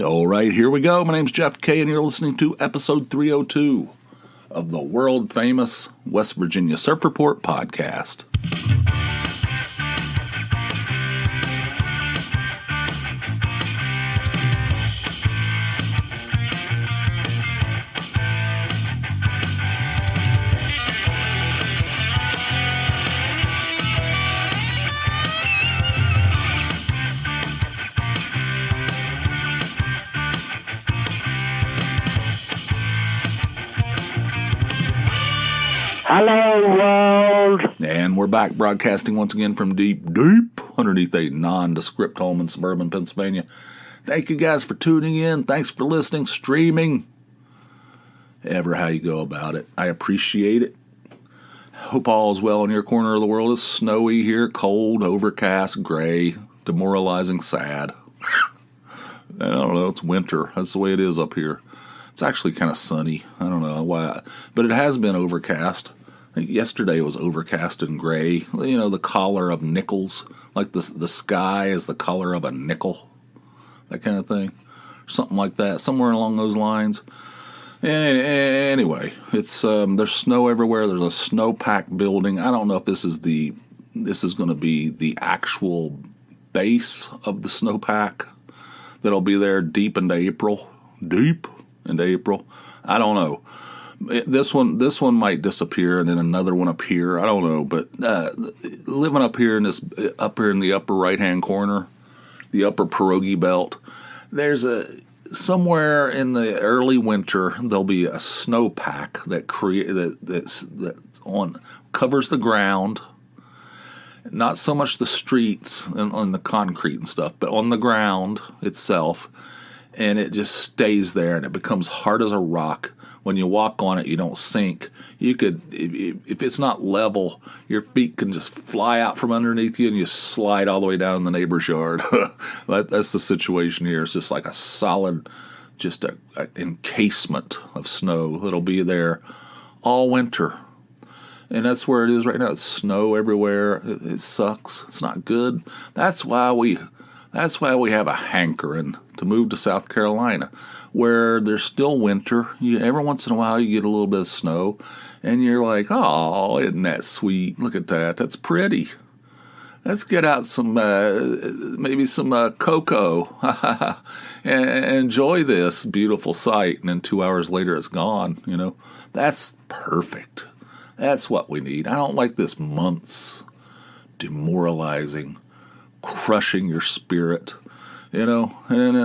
All right, here we go. My name's Jeff K., and you're listening to episode 302 of the world-famous West Virginia Surf Report podcast. Hello, world. And we're back broadcasting once again from deep underneath a nondescript home in suburban Pennsylvania. Thank you guys for tuning in. Thanks for listening, streaming, ever how you go about it. I appreciate it. Hope all is well in your corner of the world. It's snowy here, cold, overcast, gray, demoralizing, sad. I don't know, it's winter. That's the way it is up here. It's actually kind of sunny. I don't know why, but it has been overcast. I think yesterday was overcast and gray. You know, the color of nickels, like the sky is the color of a nickel, that kind of thing, something like that, somewhere along those lines. Anyway, it's there's snow everywhere. There's a snowpack building. I don't know if this is going to be the actual base of the snowpack that'll be there deep into April. I don't know. This one might disappear and then another one appear. I don't know, but living up here in the upper right hand corner, the upper pierogi belt, there's somewhere in the early winter there'll be a snowpack that covers the ground, not so much the streets and on the concrete and stuff, but on the ground itself. And it just stays there, and it becomes hard as a rock. When you walk on it, you don't sink. You could, if it's not level, your feet can just fly out from underneath you, and you slide all the way down in the neighbor's yard. That's the situation here. It's just like a solid, just a encasement of snow that'll be there all winter. And that's where it is right now. It's snow everywhere. It sucks. It's not good. That's why we have a hankering to move to South Carolina, where there's still winter. Every once in a while you get a little bit of snow, and you're like, oh, isn't that sweet? Look at that. That's pretty. Let's get out some, maybe some cocoa and enjoy this beautiful sight. And then 2 hours later it's gone, you know. That's perfect. That's what we need. I don't like this months demoralizing, crushing your spirit, you know, and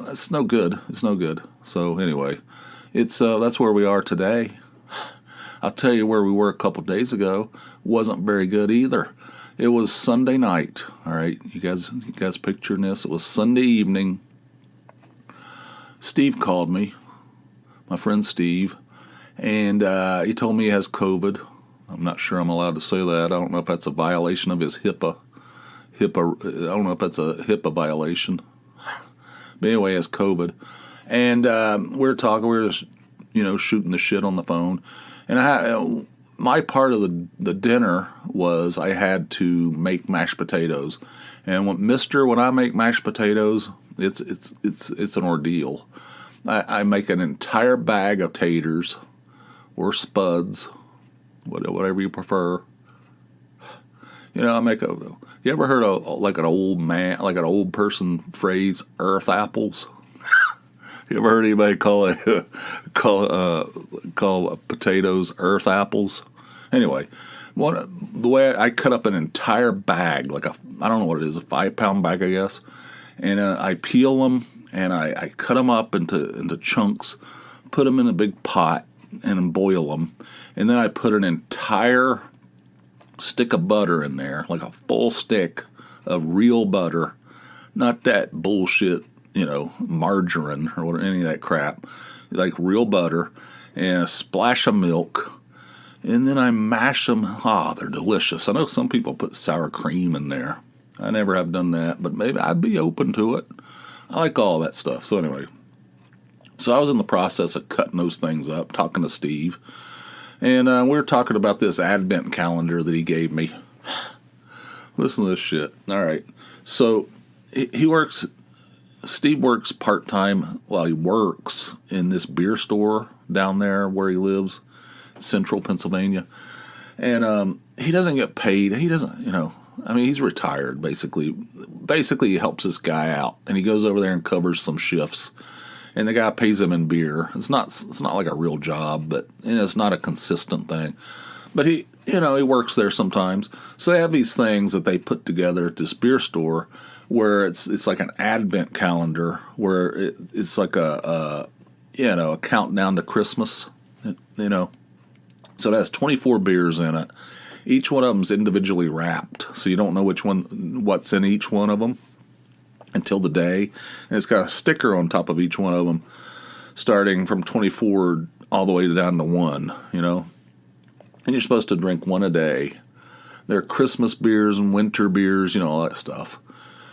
it's no good. It's no good. So anyway, it's that's where we are today. I'll tell you where we were a couple days ago. Wasn't very good either. It was Sunday night. All right, you guys picturing this? It was Sunday evening. Steve called me, my friend Steve, and he told me he has COVID. I'm not sure I'm allowed to say that. I don't know if that's a violation of his HIPAA. I don't know if that's a HIPAA violation. But anyway, he has COVID. And we were talking, we were just, shooting the shit on the phone. And my part of the dinner was I had to make mashed potatoes. And when I make mashed potatoes, it's an ordeal. I make an entire bag of taters or spuds, whatever you prefer. You ever heard of like an old person phrase, earth apples? You ever heard anybody call potatoes earth apples? Anyway, the way I cut up an entire bag, I don't know what it is, a 5-pound bag, I guess, and I peel them and I cut them up into chunks, put them in a big pot and boil them, and then I put an entire stick of butter in there, like a full stick of real butter, not that bullshit, margarine or whatever, any of that crap, like real butter, and a splash of milk, and then I mash them. They're delicious. I know some people put sour cream in there. I never have done that, but maybe I'd be open to it. I like all that stuff. So anyway, I was in the process of cutting those things up, talking to Steve. And we were talking about this advent calendar that he gave me. Listen to this shit. All right. So he works Steve works part-time. Well, he works in this beer store down there where he lives, central Pennsylvania. And he doesn't get paid. He doesn't, he's retired, basically. Basically, he helps this guy out, and he goes over there and covers some shifts. And the guy pays him in beer. It's not like a real job, but it's not a consistent thing. But he works there sometimes. So they have these things that they put together at this beer store where it's like an advent calendar where it's like a countdown to Christmas, So it has 24 beers in it. Each one of them's individually wrapped, so you don't know what's in each one of them until the day. And it's got a sticker on top of each one of them, starting from 24 all the way down to 1, And you're supposed to drink one a day. They're Christmas beers and winter beers, all that stuff.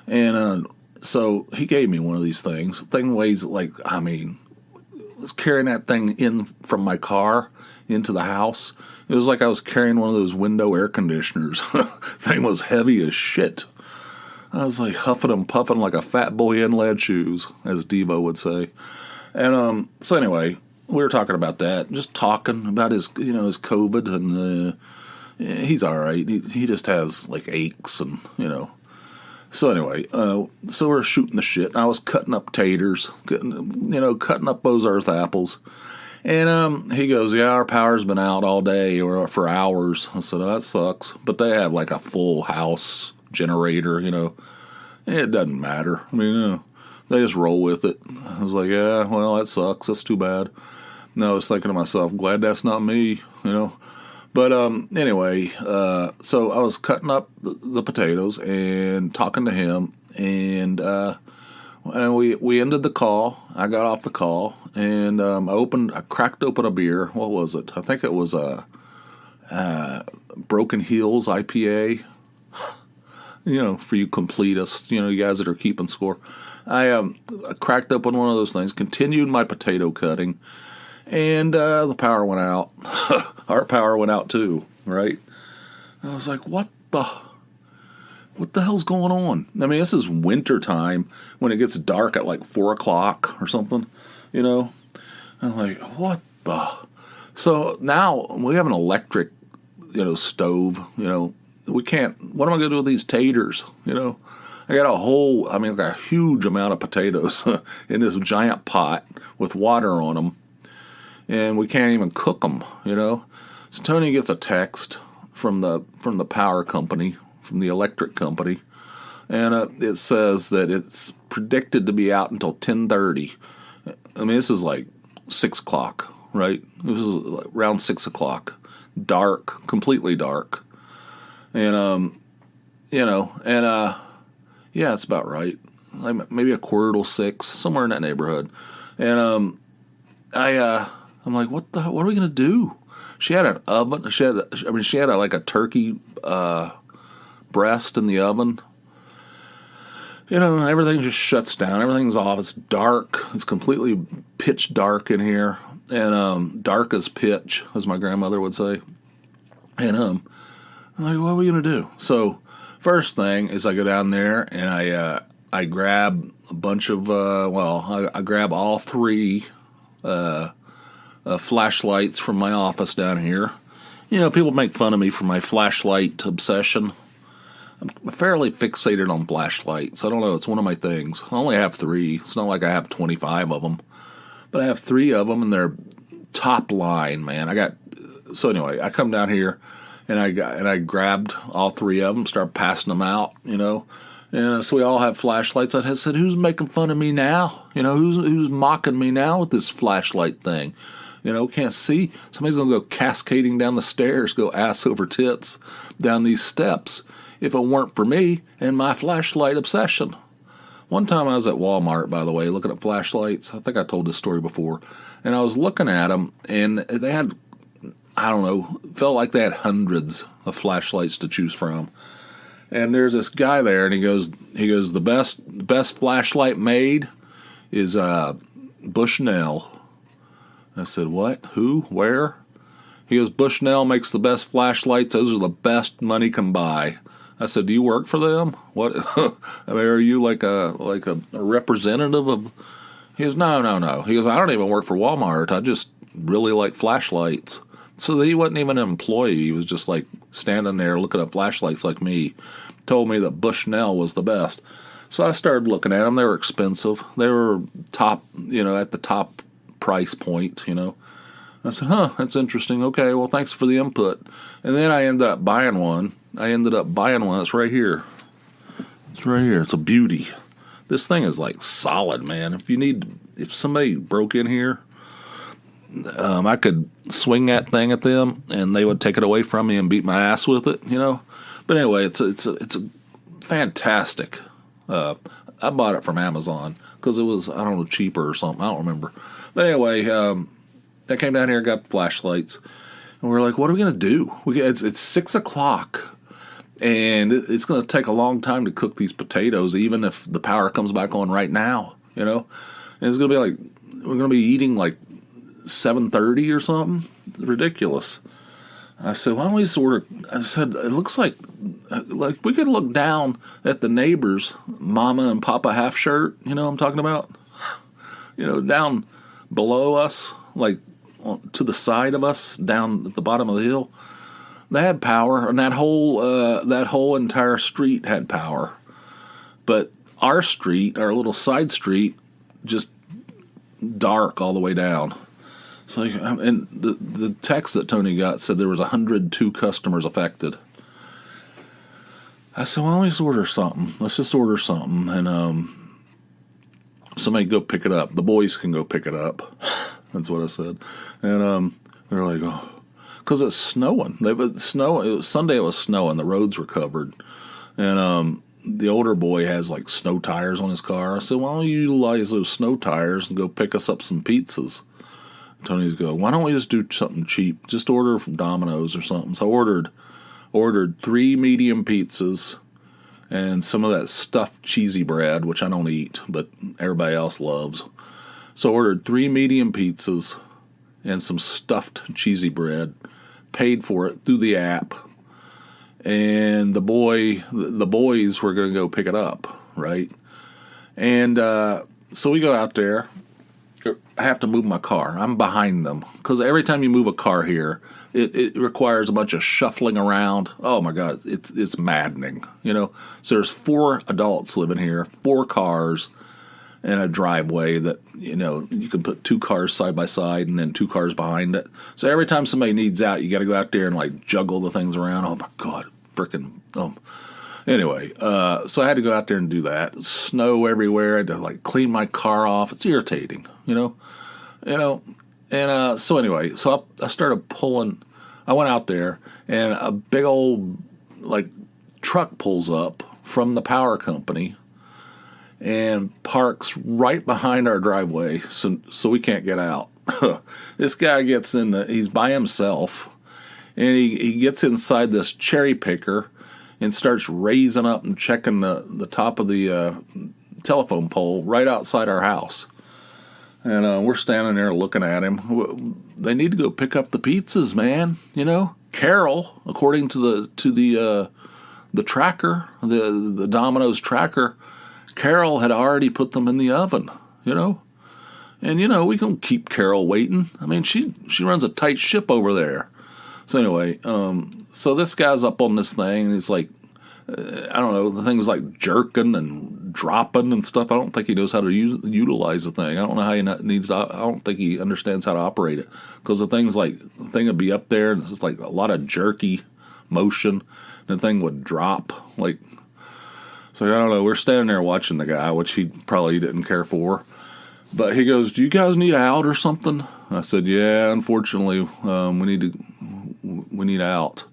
And so he gave me one of these things. The thing weighs I was carrying that thing in from my car into the house. It was like I was carrying one of those window air conditioners. Thing was heavy as shit. I was like huffing and puffing like a fat boy in lead shoes, as Devo would say. And so anyway, we were talking about that, just talking about his COVID, and he's all right. He just has like aches and So anyway, so we're shooting the shit. I was cutting up taters, cutting up those earth apples. And he goes, yeah, our power's been out all day or for hours. I said, oh, that sucks. But they have like a full house generator, It doesn't matter. They just roll with it. I was like, yeah, well, that sucks. That's too bad. No, I was thinking to myself, glad that's not me, But anyway, so I was cutting up the potatoes and talking to him, and we ended the call. I got off the call, and I cracked open a beer. What was it? I think it was a Broken Hills IPA. For you completists, you guys that are keeping score. I cracked open one of those things, continued my potato cutting, and the power went out. Our power went out too, right? I was like, what the hell's going on? This is winter time when it gets dark at like 4 o'clock or something, I'm like, what the? So now we have an electric, stove, we can't, what am I going to do with these taters, I got a huge amount of potatoes in this giant pot with water on them, and we can't even cook them, So Tony gets a text from the power company, from the electric company, and it says that it's predicted to be out until 10:30. This is like 6 o'clock, right? It was around 6 o'clock, dark, completely dark, and yeah, it's about right. Maybe a quarter till 6, somewhere in that neighborhood, and I'm like, what are we gonna do? She had an oven. She had like a turkey breast in the oven. Everything just shuts down. Everything's off. It's dark. It's completely pitch dark in here, and dark as pitch, as my grandmother would say. And I'm like, what are we gonna do? So first thing is I go down there and I grab a bunch of I grab all 3 flashlights from my office down here. People make fun of me for my flashlight obsession. I'm fairly fixated on flashlights. I don't know. It's one of my things. I only have 3. It's not like I have 25 of them. But I have 3 of them, and they're top line, man. So anyway, I come down here, and I grabbed all 3 of them, started passing them out, And so we all have flashlights. I said, who's making fun of me now? Who's mocking me now with this flashlight thing? Can't see. Somebody's going to go cascading down the stairs, go ass over tits down these steps if it weren't for me and my flashlight obsession. One time I was at Walmart, by the way, looking at flashlights. I think I told this story before. And I was looking at them, and they had, I don't know, felt like they had hundreds of flashlights to choose from. And there's this guy there, and he goes, the best flashlight made is Bushnell. I said, what? Who? Where? He goes, Bushnell makes the best flashlights. Those are the best money can buy. I said, "Do you work for them? What? I mean, are you like a representative of?" He goes, "No, no, no." He goes, "I don't even work for Walmart. I just really like flashlights." So he wasn't even an employee. He was just like standing there looking at flashlights like me. Told me that Bushnell was the best. So I started looking at them. They were expensive. They were top, at the top price point, I said, that's interesting. Okay, well, thanks for the input. And then I ended up buying one. It's right here. It's right here. It's a beauty. This thing is like solid, man. If somebody broke in here, I could swing that thing at them and they would take it away from me and beat my ass with it, But anyway, it's a fantastic. I bought it from Amazon because it was, I don't know, cheaper or something. I don't remember. But anyway, I came down here, got flashlights, and we were like, what are we going to do? It's 6 o'clock, and it's going to take a long time to cook these potatoes, even if the power comes back on right now, And it's going to be like, we're going to be eating like 7:30 or something. It's ridiculous. I said, why don't we just order? I said, it looks like we could look down at the neighbors, Mama and Papa Half Shirt, what I'm talking about? Down below us, like to the side of us, down at the bottom of the hill. They had power, and that whole entire street had power. But our street, our little side street, just dark all the way down. It's like, and the text that Tony got said there was 102 customers affected. I said, well, let's order something. Let's just order something, and somebody go pick it up. The boys can go pick it up. That's what I said. And they're like, oh, because it's snowing. It was Sunday. It was snowing. The roads were covered, and the older boy has like snow tires on his car. I said, why don't you utilize those snow tires and go pick us up some pizzas? Tony's go, why don't we just do something cheap? Just order from Domino's or something. So I ordered 3 medium pizzas and some of that stuffed cheesy bread, which I don't eat, but everybody else loves. So I ordered 3 medium pizzas and some stuffed cheesy bread, paid for it through the app, and the boys were going to go pick it up, right? And so we go out there. I have to move my car. I'm behind them because every time you move a car here, it requires a bunch of shuffling around. Oh my God, it's maddening, So there's 4 adults living here, 4 cars, and a driveway that you can put 2 cars side by side and then 2 cars behind it. So every time somebody needs out, you got to go out there and like juggle the things around. Oh my God, freaking. Anyway, so I had to go out there and do that. Snow everywhere. I had to like clean my car off. It's irritating, And so anyway, so I started pulling. I went out there, and a big old like truck pulls up from the power company and parks right behind our driveway, so we can't get out. This guy gets he's by himself, and he gets inside this cherry picker and starts raising up and checking the top of the telephone pole right outside our house. And we're standing there looking at him. They need to go pick up the pizzas, man. Carol, according to the tracker, the Domino's tracker, Carol had already put them in the oven. And we can keep Carol waiting. I mean, she runs a tight ship over there. So anyway, so this guy's up on this thing, and he's like, I don't know, the thing's like jerking and dropping and stuff. I don't think he knows how to utilize the thing. I don't know how he needs to. I don't think he understands how to operate it, because the thing would be up there, and it's just like a lot of jerky motion. And the thing would drop like. So I don't know. We're standing there watching the guy, which he probably didn't care for. But he goes, "Do you guys need out or something?" I said, "Yeah, unfortunately, we need out."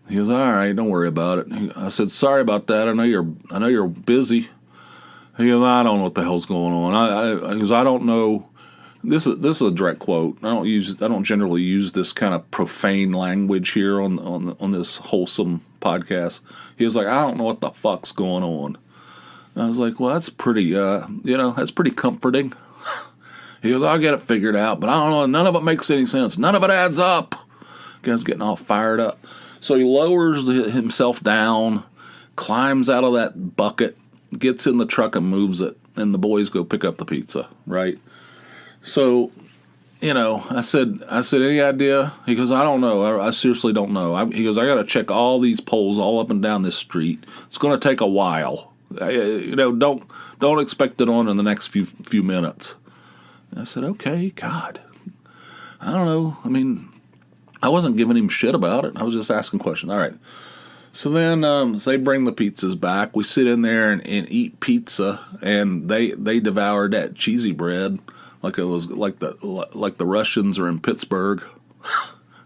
He goes, "All right, don't worry about it." I said, "Sorry about that. I know you're busy." He goes, "I don't know what the hell's going on." He goes, "I don't know." This is a direct quote. I don't generally use this kind of profane language here on this wholesome podcast. He was like, "I don't know what the fuck's going on." And I was like, "Well, that's pretty that's pretty comforting." He goes, "I'll get it figured out, but I don't know. None of it makes any sense. None of it adds up." Guy's getting all fired up. So he lowers himself down, climbs out of that bucket, gets in the truck and moves it, and the boys go pick up the pizza, right? So, I said, any idea? He goes, I don't know. I seriously don't know. He goes, I got to check all these poles all up and down this street. It's going to take a while. Don't expect it on in the next few minutes. And I said, okay, God. I don't know. I mean, I wasn't giving him shit about it. I was just asking questions. All right. So then they bring the pizzas back. We sit in there and eat pizza, and they devoured that cheesy bread like it was like the Russians are in Pittsburgh.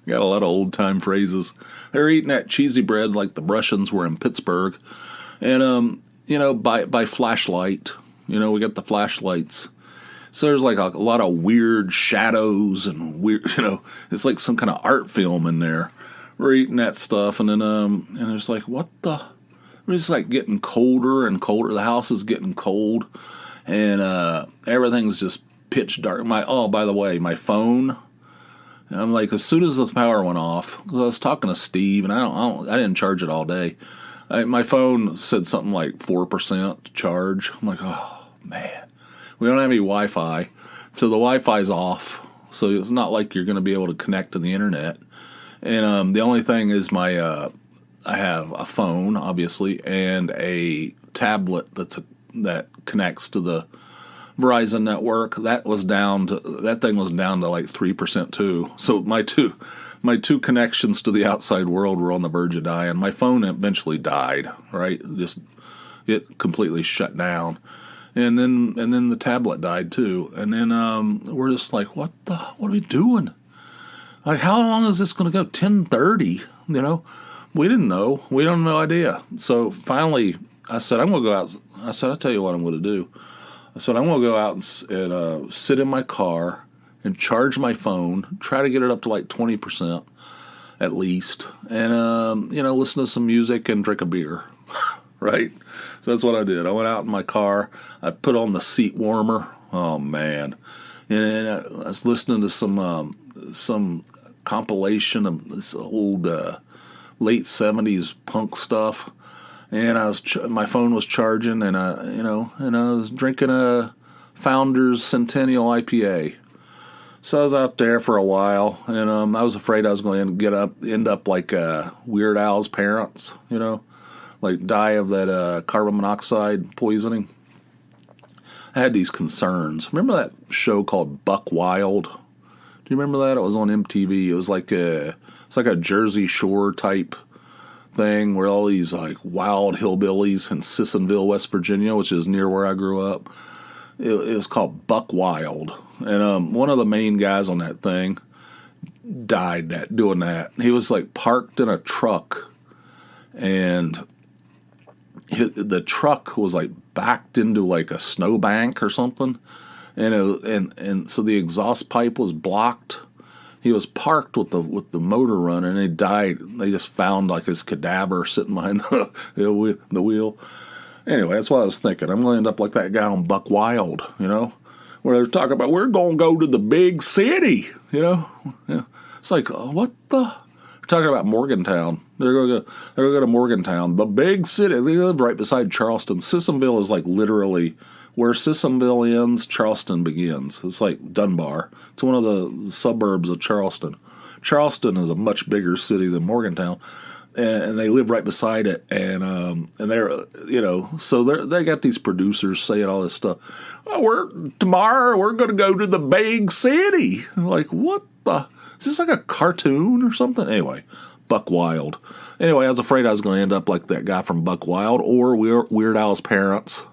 Got a lot of old time phrases. They're eating that cheesy bread like the Russians were in Pittsburgh, and by flashlight. We got the flashlights. So there's like a lot of weird shadows and weird, it's like some kind of art film in there. We're eating that stuff, and then and it's like, what the? It's like getting colder and colder. The house is getting cold, and everything's just pitch dark. By the way, my phone. I'm like, as soon as the power went off, because I was talking to Steve, and I didn't charge it all day. My phone said something like 4% charge. I'm like, oh man, we don't have any Wi-Fi, so the Wi-Fi's off. So it's not like you're going to be able to connect to the internet. And the only thing is I have a phone, obviously, and a tablet that connects to the Verizon network. That thing was down to like 3% too. So my two connections to the outside world were on the verge of dying. My phone eventually died, right? It completely shut down. And then the tablet died too. And then we're just like, what are we doing? Like, how long is this going to go? 10:30? We didn't know. We don't have no idea. So finally, I said, I'm going to go out. I said, I'll tell you what I'm going to do. I said, I'm going to go out and sit in my car and charge my phone, try to get it up to like 20% at least, and, listen to some music and drink a beer, right? So that's what I did. I went out in my car. I put on the seat warmer. Oh, man. And I was listening to some compilation of this old late 70s punk stuff. And my phone was charging, and I was drinking a Founders Centennial IPA. So I was out there for a while, and I was afraid I was going to end up like Weird Al's parents, like die of that carbon monoxide poisoning. I had these concerns. Remember that show called Buck Wild? Do you remember that? It was on MTV. It was like a Jersey Shore type thing where all these like wild hillbillies in Sissonville, West Virginia, which is near where I grew up. It was called Buck Wild, and one of the main guys on that thing died doing that. He was like parked in a truck, and the truck was like backed into like a snowbank or something, and so the exhaust pipe was blocked. He was parked with the motor running, and he died. They just found like his cadaver sitting behind the wheel. Anyway, that's what I was thinking. I'm going to end up like that guy on Buck Wild, where they're talking about, we're going to go to the big city, Yeah. It's like, what the? They're talking about Morgantown. They're going to go to Morgantown, the big city. They live right beside Charleston. Sissonville is like literally where Sissonville ends, Charleston begins. It's like Dunbar. It's one of the suburbs of Charleston. Charleston is a much bigger city than Morgantown, and they live right beside it. And they're so they got these producers saying all this stuff. Tomorrow we're going to go to the big city. I'm like, what the? Is this like a cartoon or something? Anyway, Buck Wild. Anyway, I was afraid I was going to end up like that guy from Buck Wild or Weird Al's parents.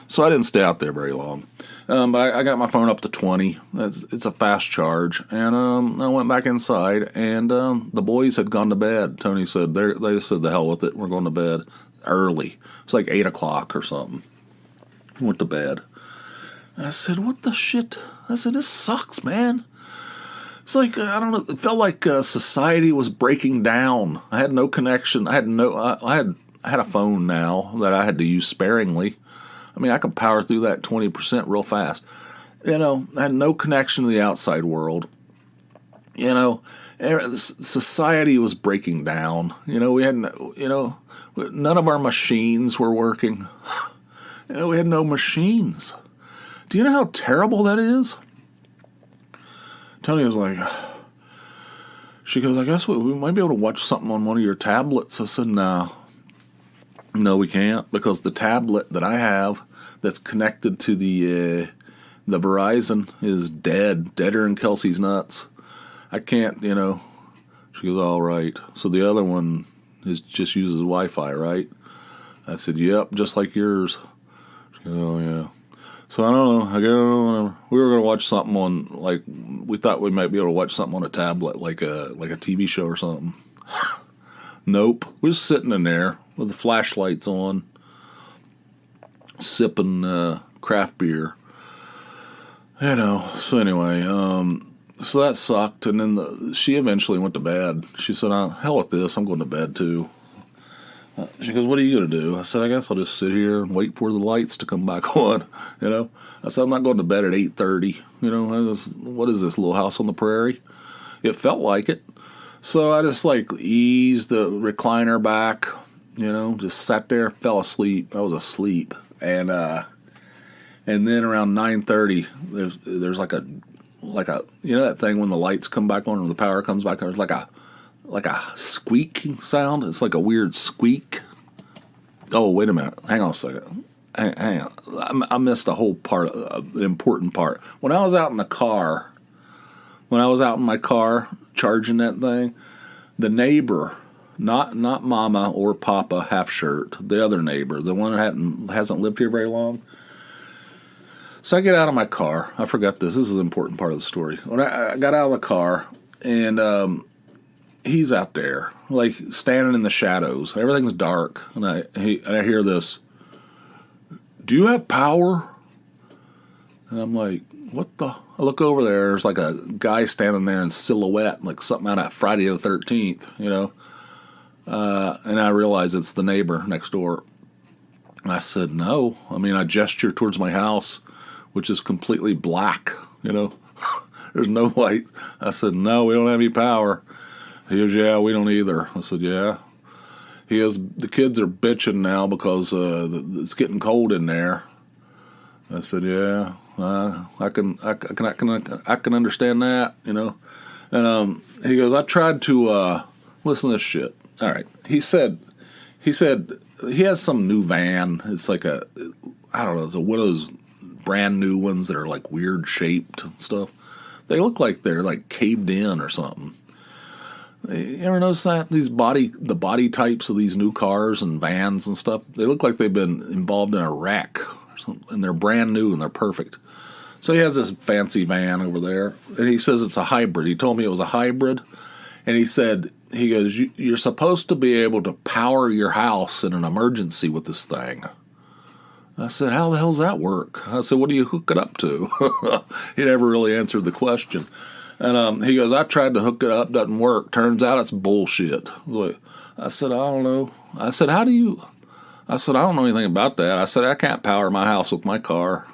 So I didn't stay out there very long. But I got my phone up to 20. It's a fast charge. And I went back inside, and the boys had gone to bed. Tony said, they said, the hell with it. We're going to bed early. It's like 8 o'clock or something. Went to bed. And I said, what the shit? I said, this sucks, man. It's like, I don't know, it felt like society was breaking down. I had no connection. I had a phone now that I had to use sparingly. I mean, I could power through that 20% real fast. I had no connection to the outside world. You know, society was breaking down. We had, none of our machines were working. We had no machines. Do you know how terrible that is? Tony was like, she goes, I guess we might be able to watch something on one of your tablets. I said, no, we can't, because the tablet that I have that's connected to the Verizon is deader than Kelsey's nuts. I can't, She goes, all right. So the other one just uses Wi-Fi, right? I said, yep, just like yours. She goes, oh, yeah. So I don't know. I go, we were going to watch something on, like, we thought we might be able to watch something on a tablet, like a TV show or something. Nope. We're just sitting in there with the flashlights on, sipping craft beer. So anyway, so that sucked. And then she eventually went to bed. She said, hell with this. I'm going to bed too. She goes, what are you going to do? I said, I guess I'll just sit here and wait for the lights to come back on, I said, I'm not going to bed at 8:30, what is this, Little House on the Prairie? It felt like it. So I just, eased the recliner back, just sat there, fell asleep. I was asleep. And then around 9:30, there's like a, that thing when the lights come back on and the power comes back on, there's like a squeaking sound. It's like a weird squeak. Oh, wait a minute. Hang on a second. Hang on. I missed a whole part, an important part. When I was out in my car charging that thing, the neighbor, not Mama or Papa half shirt, the other neighbor, the one that hasn't lived here very long. So I get out of my car. I forgot this. This is an important part of the story. When I got out of the car, and he's out there, standing in the shadows. Everything's dark, and I hear this, do you have power? And I'm like, what the? I look over there, there's a guy standing there in silhouette, like something out of Friday the 13th, and I realize it's the neighbor next door. And I said, no. I gesture towards my house, which is completely black, There's no light. I said, no, we don't have any power. He goes, yeah, we don't either. I said, yeah. He goes, the kids are bitching now because it's getting cold in there. I said, yeah, I can understand that, And he goes, I tried to listen to this shit. All right. He said he has some new van. It's like it's one of those brand new ones that are weird shaped and stuff. They look like they're caved in or something. You ever notice that? The body types of these new cars and vans and stuff, they look like they've been involved in a wreck or something, and they're brand new and they're perfect. So he has this fancy van over there, and he says it's a hybrid. He told me it was a hybrid, and he goes, you're supposed to be able to power your house in an emergency with this thing. I said, how the hell does that work? I said, what do you hook it up to? He never really answered the question. And he goes, I tried to hook it up, doesn't work. Turns out it's bullshit. I said, I don't know. I said, I don't know anything about that. I said, I can't power my house with my car.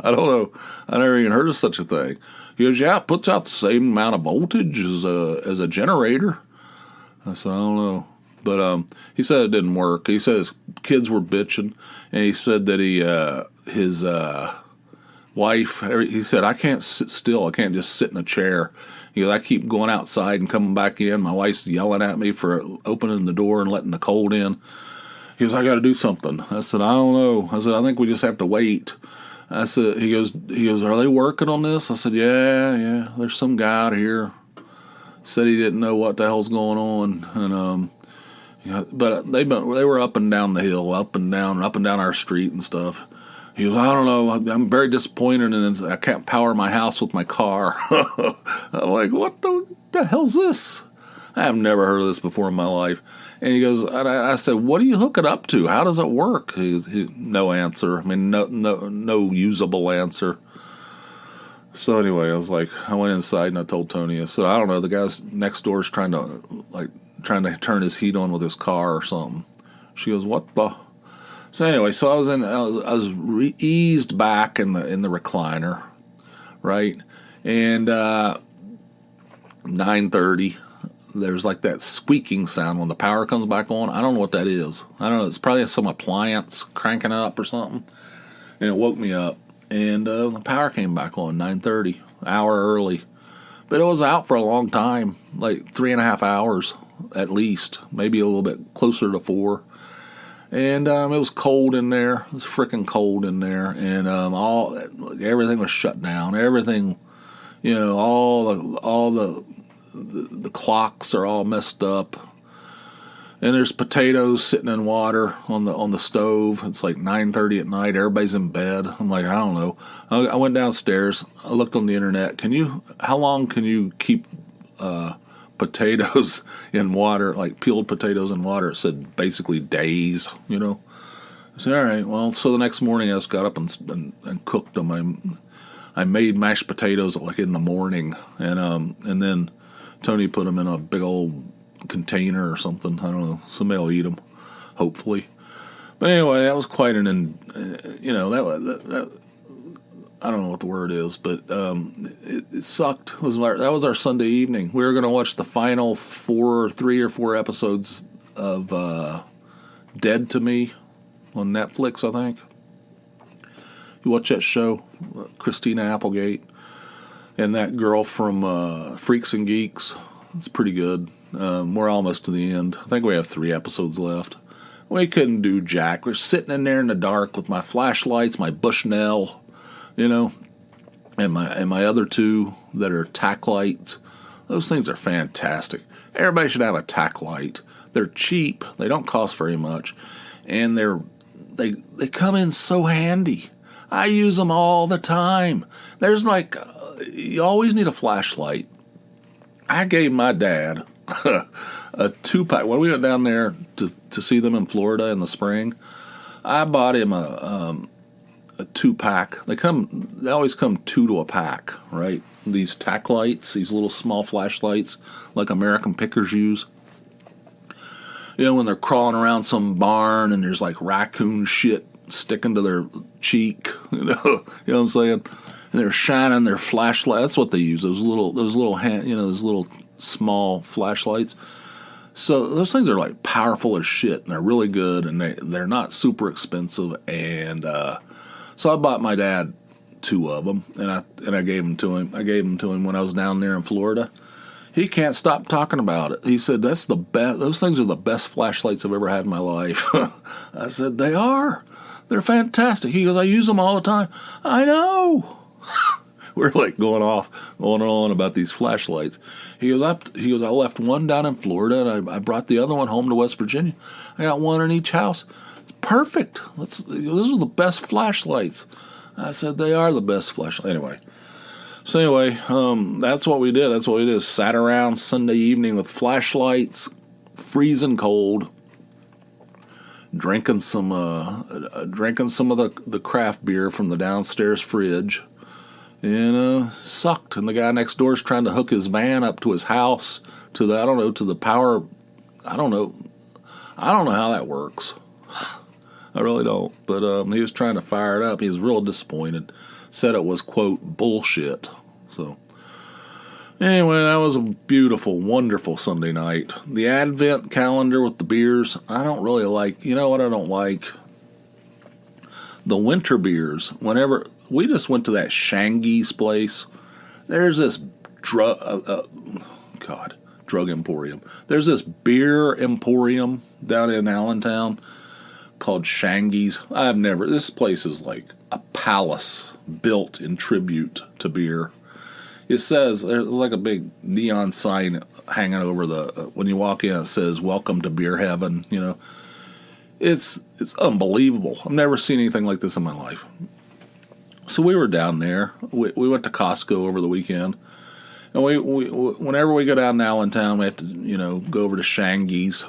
I don't know. I never even heard of such a thing. He goes, yeah, it puts out the same amount of voltage as a generator. I said, I don't know. But he said it didn't work. He said his kids were bitching, and he said that his wife, he said, I can't sit still. I can't just sit in a chair. He goes, I keep going outside and coming back in. My wife's yelling at me for opening the door and letting the cold in. He goes, I got to do something. I said, I don't know. I said, I think we just have to wait. I said, he goes, are they working on this? I said, yeah. There's some guy out here. Said he didn't know what the hell's going on. And, but they were up and down the hill, up and down our street and stuff. He goes, I don't know, I'm very disappointed, and I can't power my house with my car. I'm like, what the hell's this? I have never heard of this before in my life. And he goes, I said, what do you hook it up to? How does it work? No answer. No usable answer. So anyway, I went inside and I told Tony, I said, I don't know, the guy's next door is trying to turn his heat on with his car or something. She goes, what the? So anyway, so I was eased back in the recliner, right? And 9:30. There's like that squeaking sound when the power comes back on. I don't know what that is. I don't know. It's probably some appliance cranking up or something. And it woke me up. And the power came back on 9:30, hour early. But it was out for a long time, like 3.5 hours at least, maybe a little bit closer to 4. And it was cold in there. It was freaking cold in there. And everything was shut down. Everything, all the clocks are all messed up. And there's potatoes sitting in water on the stove. It's like 9:30 at night. Everybody's in bed. I'm like, I don't know. I went downstairs. I looked on the internet. How long can you keep potatoes in water, like peeled potatoes in water? It said basically days, I said, all right, well, so the next morning I just got up and cooked them. I made mashed potatoes like in the morning, and then Tony put them in a big old container or something. I don't know. Somebody will eat them, hopefully. But anyway, that was quite that I don't know what the word is, but it sucked. That was our Sunday evening. We were going to watch the final 3 or 4 episodes of Dead to Me on Netflix, I think. You watch that show, Christina Applegate, and that girl from Freaks and Geeks. It's pretty good. We're almost to the end. I think we have 3 episodes left. We couldn't do jack. We're sitting in there in the dark with my flashlights, my Bushnell, and my other 2 that are tack lights. Those things are fantastic. Everybody should have a tack light. They're cheap. They don't cost very much, and they come in so handy. I use them all the time. There's you always need a flashlight. I gave my dad a 2-pack. When we went down there to see them in Florida in the spring, I bought him a 2-pack. They always come 2 to a pack, right? These tack lights, these little small flashlights, like American pickers use. When they're crawling around some barn and there's like raccoon shit sticking to their cheek, you know what I'm saying? And they're shining their flashlight. That's what they use. Those little hand, those little small flashlights. So those things are like powerful as shit, and they're really good, and they're not super expensive. And so I bought my dad 2 of them, and I gave them to him. I gave them to him when I was down there in Florida. He can't stop talking about it. He said, that's the best. Those things are the best flashlights I've ever had in my life. I said, they are. They're fantastic. He goes, I use them all the time. I know. We're like going on about these flashlights. He goes, I left one down in Florida, and I brought the other one home to West Virginia. I got one in each house. It's perfect. Those are the best flashlights. I said, they are the best flashlights. Anyway, that's what we did. That's what we did. Sat around Sunday evening with flashlights, freezing cold, drinking some of the craft beer from the downstairs fridge, and sucked. And the guy next door is trying to hook his van up to his house to the power. I don't know how that works. I really don't. But he was trying to fire it up. He was real disappointed. Said it was, quote, bullshit. So anyway, that was a beautiful, wonderful Sunday night. The Advent calendar with the beers, I don't really like. You know what I don't like? The winter beers. Whenever we just went to that Shangy's place, there's this drug emporium. There's this beer emporium down in Allentown called Shangy's. This place is like a palace built in tribute to beer. It says, there's like a big neon sign hanging over when you walk in, it says, welcome to beer heaven, It's unbelievable. I've never seen anything like this in my life. So we were down there. We went to Costco over the weekend. And we whenever we go down to Allentown, we have to, go over to Shangy's.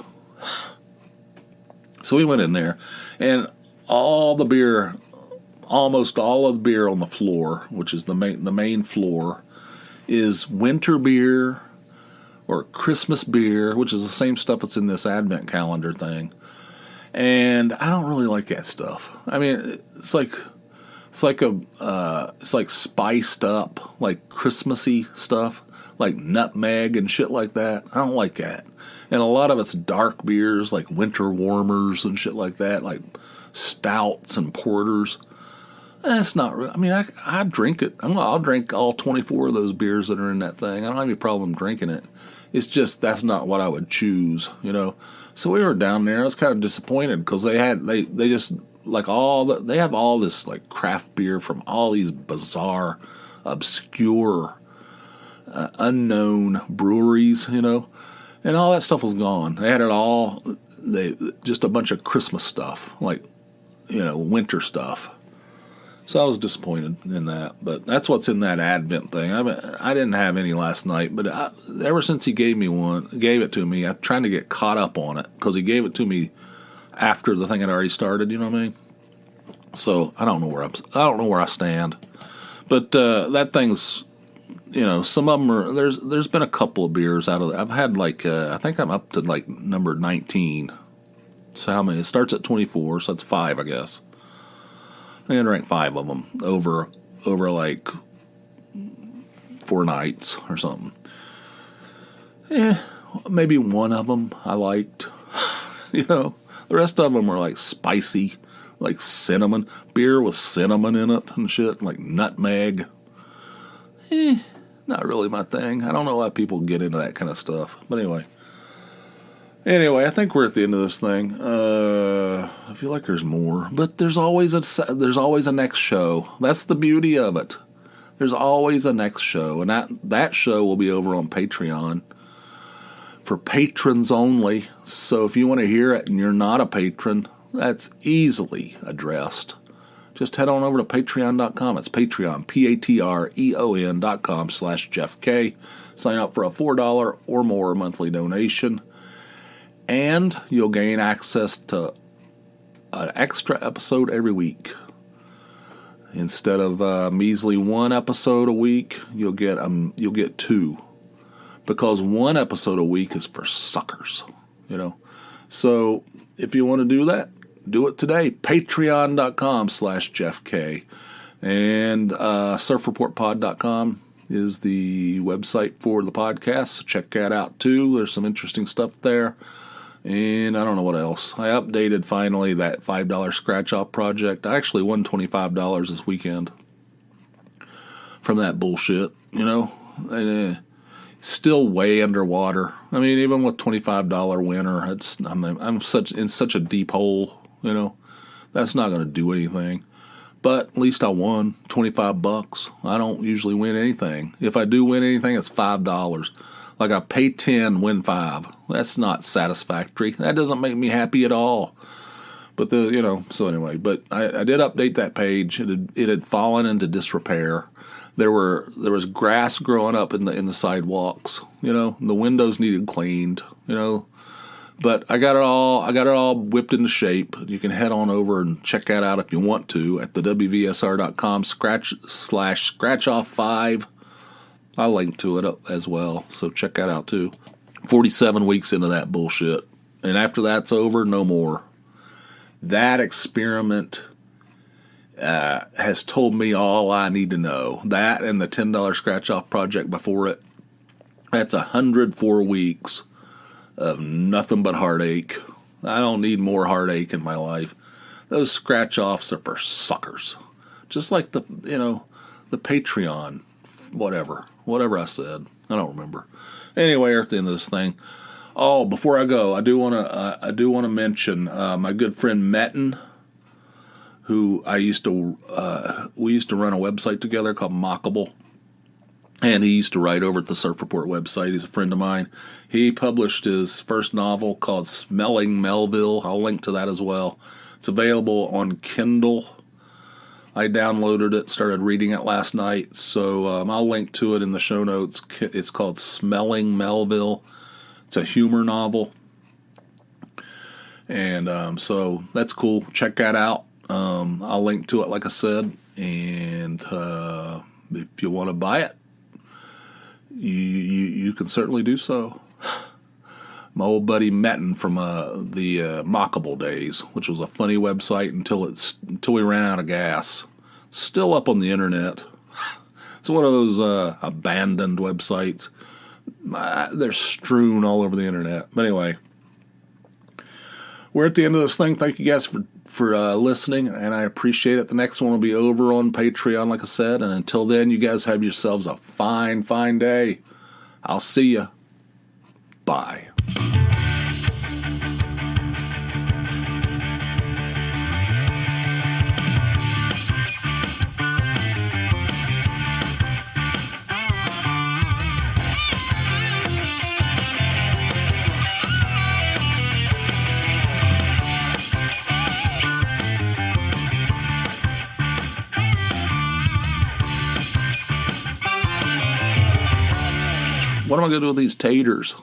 So we went in there, and almost all of the beer on the floor, which is the main floor, is winter beer or Christmas beer, which is the same stuff that's in this Advent calendar thing. And I don't really like that stuff. I mean, it's like spiced up, like Christmassy stuff, like nutmeg and shit like that. I don't like that. And a lot of it's dark beers, like winter warmers and shit like that, like stouts and porters. That's not real. I mean, I drink it. I'll drink all 24 of those beers that are in that thing. I don't have any problem drinking it. It's just that's not what I would choose, you know. So we were down there. I was kind of disappointed because they just like they have all this like craft beer from all these bizarre, obscure, unknown breweries, you know, and all that stuff was gone. They had it all. They just a bunch of Christmas stuff, like, you know, winter stuff. So I was disappointed in that, but that's what's in that Advent thing. I didn't have any last night, but ever since he gave it to me, I'm trying to get caught up on it because he gave it to me after the thing had already started. You know what I mean? So I don't know where I stand, but that thing's, you know, some of them are there's been a couple of beers out of there. I've had like I think I'm up to like number 19. So how many? It starts at 24, so that's 5, I guess. I drank 5 of them over like 4 nights or something. Maybe one of them I liked. You know, the rest of them were like spicy, like cinnamon. Beer with cinnamon in it and shit, like nutmeg. Not really my thing. I don't know why people get into that kind of stuff. But Anyway, I think we're at the end of this thing. I feel like there's more, but there's always a next show. That's the beauty of it. There's always a next show, and that show will be over on Patreon for patrons only. So if you want to hear it and you're not a patron, that's easily addressed. Just head on over to patreon.com. It's Patreon, patreon.com/JeffK. Sign up for a $4 or more monthly donation. And you'll gain access to an extra episode every week. Instead of a measly 1 episode a week, you'll get 2. Because 1 episode a week is for suckers, you know. So if you want to do that, do it today. Patreon.com/JeffK. And surfreportpod.com is the website for the podcast. So check that out too. There's some interesting stuff there. And I don't know what else. I updated finally that $5 scratch-off project. I actually won $25 this weekend from that bullshit, you know. And, still way underwater. I mean, even with $25 winner, I'm in such a deep hole, you know. That's not going to do anything. But at least I won $25. I don't usually win anything. If I do win anything, it's $5. Like I pay 10, win 5. That's not satisfactory. That doesn't make me happy at all. But so anyway. But I did update that page. It had fallen into disrepair. There was grass growing up in the sidewalks. You know, the windows needed cleaned. You know, but I got it all whipped into shape. You can head on over and check that out if you want to at the wvsr.com/scratch-off5. I linked to it as well, so check that out too. 47 weeks into that bullshit. And after that's over, no more. That experiment has told me all I need to know. That and the $10 scratch-off project before it, that's 104 weeks of nothing but heartache. I don't need more heartache in my life. Those scratch-offs are for suckers. Just like the Patreon, whatever I said. I don't remember. Anyway, we're at the end of this thing. Oh, before I go, I do want to mention my good friend Metin, who we used to run a website together called Mockable, and he used to write over at the Surf Report website. He's a friend of mine. He published his first novel called Smelling Melville. I'll link to that as well. It's available on Kindle. I downloaded it, started reading it last night, so I'll link to it in the show notes. It's called Smelling Melville. It's a humor novel, and so that's cool. Check that out. I'll link to it, like I said, and if you want to buy it, you can certainly do so. My old buddy Metin from the Mockable days, which was a funny website until we ran out of gas. Still up on the internet. It's one of those abandoned websites. They're strewn all over the internet. But anyway, we're at the end of this thing. Thank you guys for listening, and I appreciate it. The next one will be over on Patreon, like I said. And until then, you guys have yourselves a fine, fine day. I'll see you. Bye. What am I going to do with these taters?